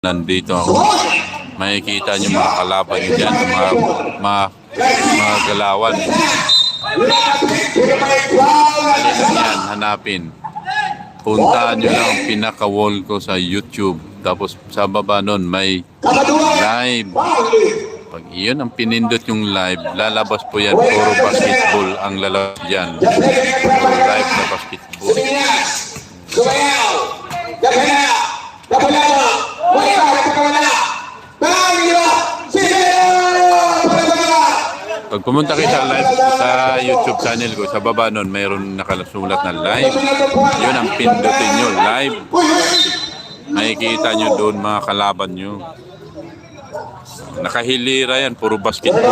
Nandito ako. Makikita nyo mga kalaban nyo dyan, mga galawan. Yan, hanapin. Puntaan nyo lang ang pinaka-wall ko sa YouTube. Tapos sa baba nun may live. Pag iyon ang pinindot yung live, lalabas po yan. Puro basketball ang lalabas dyan. Puro live na basketball. Pag pumunta kayo sa live sa YouTube channel ko, sa baba nun mayroon nakalasulat na live. Yun ang pindutin nyo, live. Makikita nyo doon mga kalaban nyo. Nakahilira yan, puro basketball.